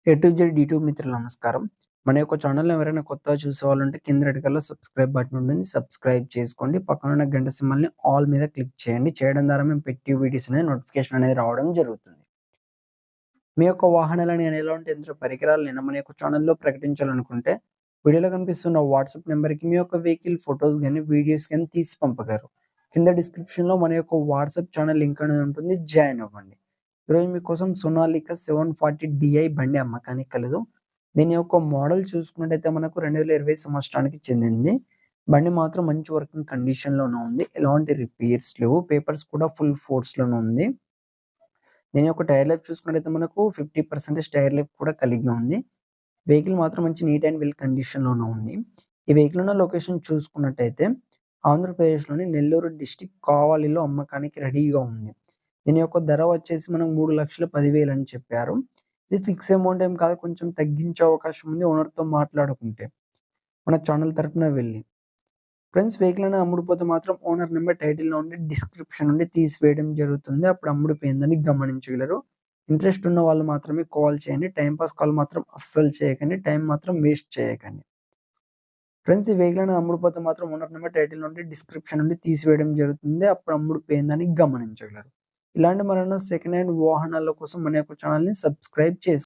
A to Z YouTube మిత్రులు నమస్కారం. మన యొక్క ఛానల్‌ని ఎవరైనా కొత్తగా చూసేవాళ్ళుంటే కింద రెడ్ కలర్‌లో సబ్స్క్రైబ్ బటన్ ఉంటుంది. సబ్స్క్రైబ్ చేసుకోండి. పక్కనున్న గంట సింబల్‌ని ఆల్ మీద క్లిక్ చేయండి. చేయడం ద్వారా మేము పెట్టే వీడియోస్ అనేది నోటిఫికేషన్ అనేది రావడం జరుగుతుంది. మీ యొక్క వాహనాలని ఎలాంటి యంత్ర పరికరాలనైనా మన యొక్క ఛానల్‌లో ప్రకటించాలనుకుంటే వీడియోలో కనిపిస్తున్న వాట్సాప్ నంబర్‌కి మీ యొక్క వెహికల్ ఫోటోస్ గాని, వీడియోస్ గాని తీసి పంపగలరు. కింద డిస్క్రిప్షన్‌లో మన యొక్క వాట్సాప్ ఛానల్ లింక్ అనేది ఉంటుంది. జాయిన్ అవ్వండి. ఈరోజు మీకోసం సోనాలికా 740 DI బండి అమ్మకానికి కలదు. దీని యొక్క మోడల్ చూసుకున్నట్టయితే మనకు 2020 సంవత్సరానికి చెందింది. బండి మాత్రం మంచి వర్కింగ్ కండిషన్‌లోనే ఉంది. ఎలాంటి రిపేర్స్ లేవు. పేపర్స్ కూడా ఫుల్ ఫోర్స్‌లోనే ఉంది. దీని యొక్క టైర్ లైఫ్ చూసుకున్నట్టయితే మనకు 50% టైర్ లైఫ్ కూడా కలిగి ఉంది. వెహికల్ మాత్రం మంచి నీట్ అండ్ వెల్ కండిషన్‌లోనే ఉంది. ఈ వెహికల్ ఉన్న లొకేషన్ చూసుకున్నట్టయితే ఆంధ్రప్రదేశ్‌లోని నెల్లూరు డిస్ట్రిక్ట్ కావలిలో అమ్మకానికి రెడీగా ఉంది. దీని యొక్క ధర వచ్చేసి మనం 3,10,000 అని చెప్పారు. ఇది ఫిక్స్ అమౌంట్ ఏం కాదు. కొంచెం తగ్గించే అవకాశం ఉంది ఓనర్‌తో మాట్లాడుకుంటే. మన ఛానల్ తరపున వెళ్లి. ఫ్రెండ్స్ వెహికల్ అనేది అమ్ముడుపోతే మాత్రం ఓనర్ నంబర్ టైటిల్‌లో ఉండి డిస్క్రిప్షన్ నుండి తీసివేయడం జరుగుతుంది. అప్పుడు అమ్ముడుపోయిందని గమనించగలరు. ఇంట్రెస్ట్ ఉన్న వాళ్ళు మాత్రమే కాల్ చేయండి. టైమ్ పాస్ కాల్ మాత్రం అస్సలు చేయకండి. టైం మాత్రం వేస్ట్ చేయకండి. ఫ్రెండ్స్ ఈ వెహికల్ అనేది అమ్ముడుపోతే మాత్రం ఓనర్ నంబర్ టైటిల్ నుండి డిస్క్రిప్షన్ నుండి తీసివేయడం జరుగుతుంది. అప్పుడు అమ్ముడుపోయిందని గమనించగలరు. ఇలాంటి మరెన్నో సెకండ్ హ్యాండ్ వాహనాల కోసం మన యొక్క ఛానల్‌ని సబ్స్క్రైబ్ చేసుకోండి.